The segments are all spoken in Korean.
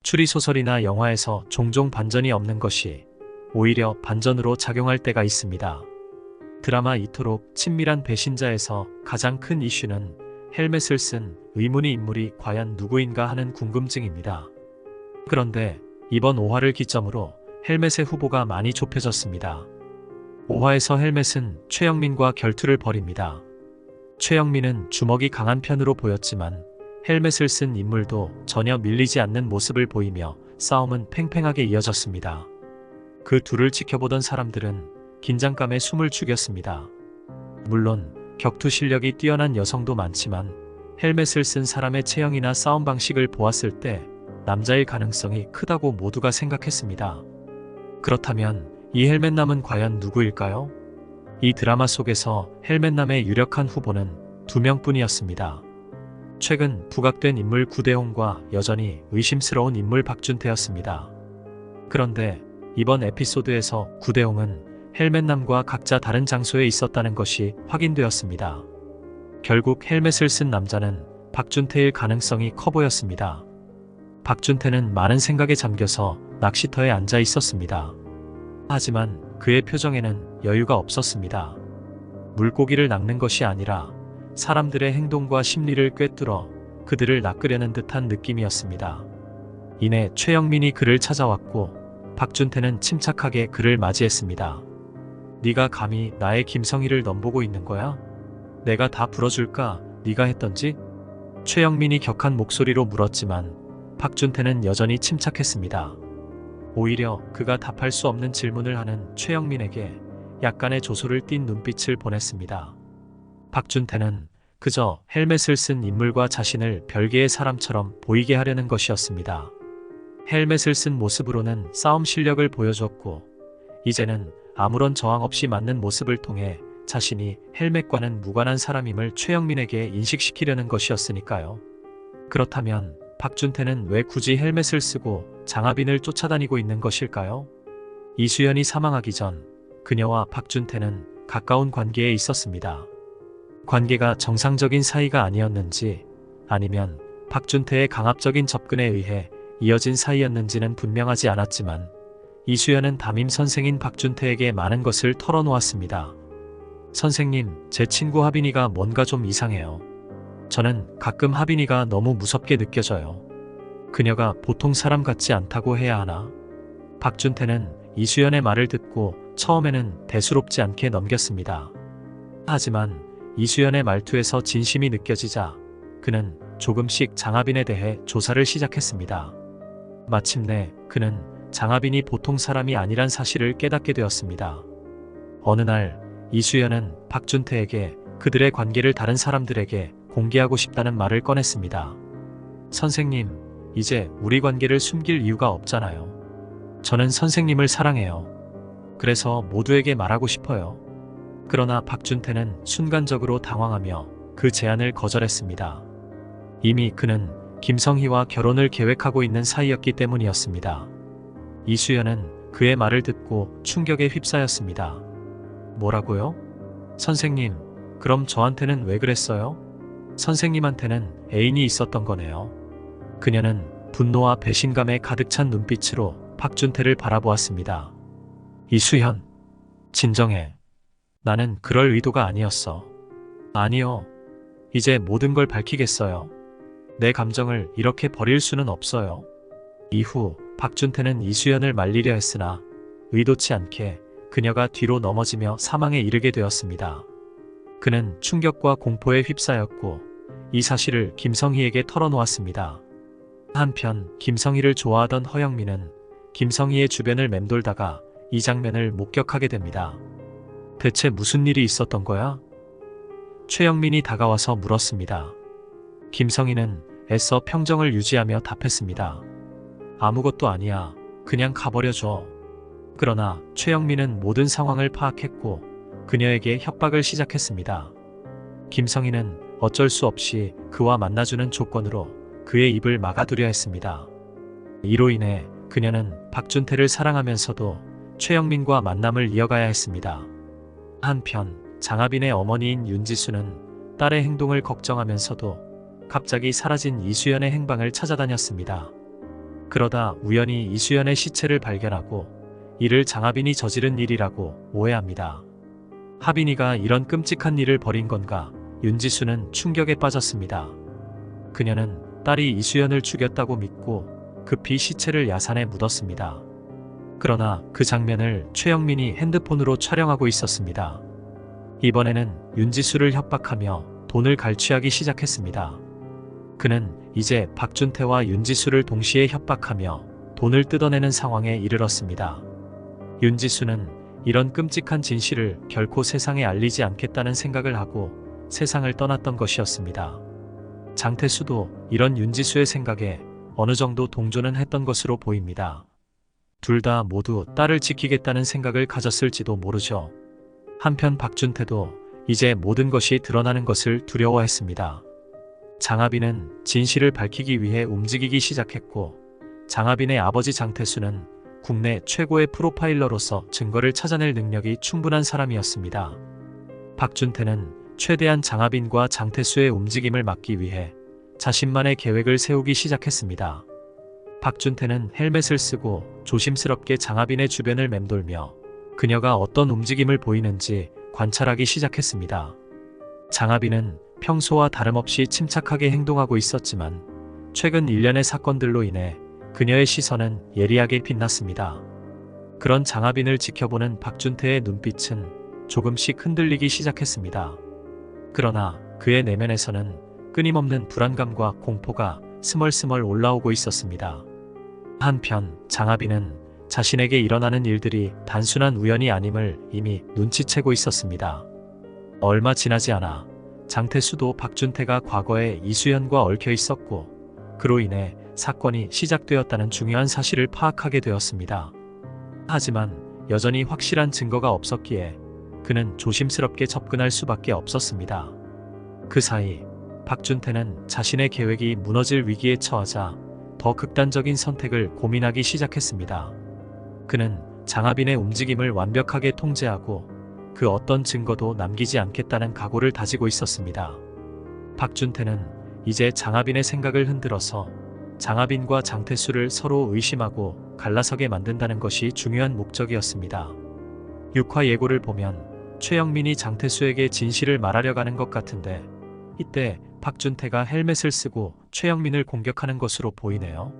추리소설이나 영화에서 종종 반전이 없는 것이 오히려 반전으로 작용할 때가 있습니다. 드라마 이토록 친밀한 배신자에서 가장 큰 이슈는 헬멧을 쓴 의문의 인물이 과연 누구인가 하는 궁금증입니다. 그런데 이번 5화를 기점으로 헬멧의 후보가 많이 좁혀졌습니다. 5화에서 헬멧은 최영민과 결투를 벌입니다. 최영민은 주먹이 강한 편으로 보였지만 헬멧을 쓴 인물도 전혀 밀리지 않는 모습을 보이며 싸움은 팽팽하게 이어졌습니다. 그 둘을 지켜보던 사람들은 긴장감에 숨을 죽였습니다. 물론 격투 실력이 뛰어난 여성도 많지만 헬멧을 쓴 사람의 체형이나 싸움 방식을 보았을 때 남자일 가능성이 크다고 모두가 생각했습니다. 그렇다면 이 헬멧남은 과연 누구일까요? 이 드라마 속에서 헬멧남의 유력한 후보는 2명뿐이었습니다. 최근 부각된 인물 구대홍과 여전히 의심스러운 인물 박준태였습니다. 그런데 이번 에피소드에서 구대홍은 헬멧남과 각자 다른 장소에 있었다는 것이 확인되었습니다. 결국 헬멧을 쓴 남자는 박준태일 가능성이 커 보였습니다. 박준태는 많은 생각에 잠겨서 낚시터에 앉아 있었습니다. 하지만 그의 표정에는 여유가 없었습니다. 물고기를 낚는 것이 아니라 사람들의 행동과 심리를 꿰뚫어 그들을 낚으려는 듯한 느낌이었습니다. 이내 최영민이 그를 찾아왔고 박준태는 침착하게 그를 맞이했습니다. 네가 감히 나의 김성희를 넘보고 있는 거야? 내가 다 불어줄까? 네가 했던지? 최영민이 격한 목소리로 물었지만 박준태는 여전히 침착했습니다. 오히려 그가 답할 수 없는 질문을 하는 최영민에게 약간의 조소를 띤 눈빛을 보냈습니다. 박준태는 그저 헬멧을 쓴 인물과 자신을 별개의 사람처럼 보이게 하려는 것이었습니다. 헬멧을 쓴 모습으로는 싸움 실력을 보여줬고 이제는 아무런 저항 없이 맞는 모습을 통해 자신이 헬멧과는 무관한 사람임을 최영민에게 인식시키려는 것이었으니까요. 그렇다면 박준태는 왜 굳이 헬멧을 쓰고 장하빈을 쫓아다니고 있는 것일까요? 이수연이 사망하기 전 그녀와 박준태는 가까운 관계에 있었습니다. 관계가 정상적인 사이가 아니었는지 아니면 박준태의 강압적인 접근에 의해 이어진 사이였는지는 분명하지 않았지만 이수연은 담임 선생인 박준태에게 많은 것을 털어놓았습니다. 선생님, 제 친구 하빈이가 뭔가 좀 이상해요. 저는 가끔 하빈이가 너무 무섭게 느껴져요. 그녀가 보통 사람 같지 않다고 해야 하나? 박준태는 이수연의 말을 듣고 처음에는 대수롭지 않게 넘겼습니다. 하지만 이수연의 말투에서 진심이 느껴지자 그는 조금씩 장하빈에 대해 조사를 시작했습니다. 마침내 그는 장하빈이 보통 사람이 아니란 사실을 깨닫게 되었습니다. 어느 날 이수연은 박준태에게 그들의 관계를 다른 사람들에게 공개하고 싶다는 말을 꺼냈습니다. 선생님, 이제 우리 관계를 숨길 이유가 없잖아요. 저는 선생님을 사랑해요. 그래서 모두에게 말하고 싶어요. 그러나 박준태는 순간적으로 당황하며 그 제안을 거절했습니다. 이미 그는 김성희와 결혼을 계획하고 있는 사이였기 때문이었습니다. 이수연은 그의 말을 듣고 충격에 휩싸였습니다. 뭐라고요? 선생님, 그럼 저한테는 왜 그랬어요? 선생님한테는 애인이 있었던 거네요. 그녀는 분노와 배신감에 가득 찬 눈빛으로 박준태를 바라보았습니다. 이수연, 진정해. 나는 그럴 의도가 아니었어. 아니요. 이제 모든 걸 밝히겠어요. 내 감정을 이렇게 버릴 수는 없어요. 이후 박준태는 이수연을 말리려 했으나 의도치 않게 그녀가 뒤로 넘어지며 사망에 이르게 되었습니다. 그는 충격과 공포에 휩싸였고 이 사실을 김성희에게 털어놓았습니다. 한편 김성희를 좋아하던 허영민은 김성희의 주변을 맴돌다가 이 장면을 목격하게 됩니다. 대체 무슨 일이 있었던 거야? 최영민이 다가와서 물었습니다. 김성희는 애써 평정을 유지하며 답했습니다. 아무것도 아니야. 그냥 가버려줘. 그러나 최영민은 모든 상황을 파악했고 그녀에게 협박을 시작했습니다. 김성희는 어쩔 수 없이 그와 만나주는 조건으로 그의 입을 막아두려 했습니다. 이로 인해 그녀는 박준태를 사랑하면서도 최영민과 만남을 이어가야 했습니다. 한편 장하빈의 어머니인 윤지수는 딸의 행동을 걱정하면서도 갑자기 사라진 이수연의 행방을 찾아다녔습니다. 그러다 우연히 이수연의 시체를 발견하고 이를 장하빈이 저지른 일이라고 오해합니다. 하빈이가 이런 끔찍한 일을 벌인 건가? 윤지수는 충격에 빠졌습니다. 그녀는 딸이 이수연을 죽였다고 믿고 급히 시체를 야산에 묻었습니다. 그러나 그 장면을 최영민이 핸드폰으로 촬영하고 있었습니다. 이번에는 윤지수를 협박하며 돈을 갈취하기 시작했습니다. 그는 이제 박준태와 윤지수를 동시에 협박하며 돈을 뜯어내는 상황에 이르렀습니다. 윤지수는 이런 끔찍한 진실을 결코 세상에 알리지 않겠다는 생각을 하고 세상을 떠났던 것이었습니다. 장태수도 이런 윤지수의 생각에 어느 정도 동조는 했던 것으로 보입니다. 둘 다 모두 딸을 지키겠다는 생각을 가졌을지도 모르죠. 한편 박준태도 이제 모든 것이 드러나는 것을 두려워했습니다. 장하빈은 진실을 밝히기 위해 움직이기 시작했고, 장하빈의 아버지 장태수는 국내 최고의 프로파일러로서 증거를 찾아낼 능력이 충분한 사람이었습니다. 박준태는 최대한 장하빈과 장태수의 움직임을 막기 위해 자신만의 계획을 세우기 시작했습니다. 박준태는 헬멧을 쓰고 조심스럽게 장하빈의 주변을 맴돌며 그녀가 어떤 움직임을 보이는지 관찰하기 시작했습니다. 장하빈은 평소와 다름없이 침착하게 행동하고 있었지만 최근 일련의 사건들로 인해 그녀의 시선은 예리하게 빛났습니다. 그런 장하빈을 지켜보는 박준태의 눈빛은 조금씩 흔들리기 시작했습니다. 그러나 그의 내면에서는 끊임없는 불안감과 공포가 스멀스멀 올라오고 있었습니다. 한편 장하빈은 자신에게 일어나는 일들이 단순한 우연이 아님을 이미 눈치채고 있었습니다. 얼마 지나지 않아 장태수도 박준태가 과거에 이수연과 얽혀 있었고 그로 인해 사건이 시작되었다는 중요한 사실을 파악하게 되었습니다. 하지만 여전히 확실한 증거가 없었기에 그는 조심스럽게 접근할 수밖에 없었습니다. 그 사이 박준태는 자신의 계획이 무너질 위기에 처하자 더 극단적인 선택을 고민하기 시작했습니다. 그는 장하빈의 움직임을 완벽하게 통제하고 그 어떤 증거도 남기지 않겠다는 각오를 다지고 있었습니다. 박준태는 이제 장하빈의 생각을 흔들어서 장하빈과 장태수를 서로 의심하고 갈라서게 만든다는 것이 중요한 목적이었습니다. 6화 예고를 보면 최영민이 장태수에게 진실을 말하려고 하는 것 같은데 이때 박준태가 헬멧을 쓰고 최영민을 공격하는 것으로 보이네요.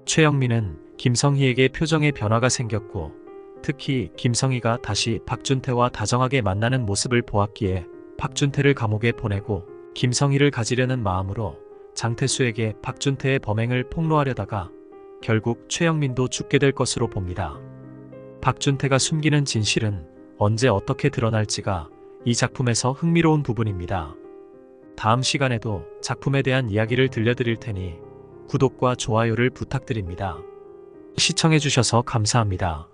최영민은 김성희에게 표정의 변화가 생겼고 특히 김성희가 다시 박준태와 다정하게 만나는 모습을 보았기에 박준태를 감옥에 보내고 김성희를 가지려는 마음으로 장태수에게 박준태의 범행을 폭로하려다가 결국 최영민도 죽게 될 것으로 봅니다. 박준태가 숨기는 진실은 언제 어떻게 드러날지가 이 작품에서 흥미로운 부분입니다. 다음 시간에도 작품에 대한 이야기를 들려드릴 테니 구독과 좋아요를 부탁드립니다. 시청해주셔서 감사합니다.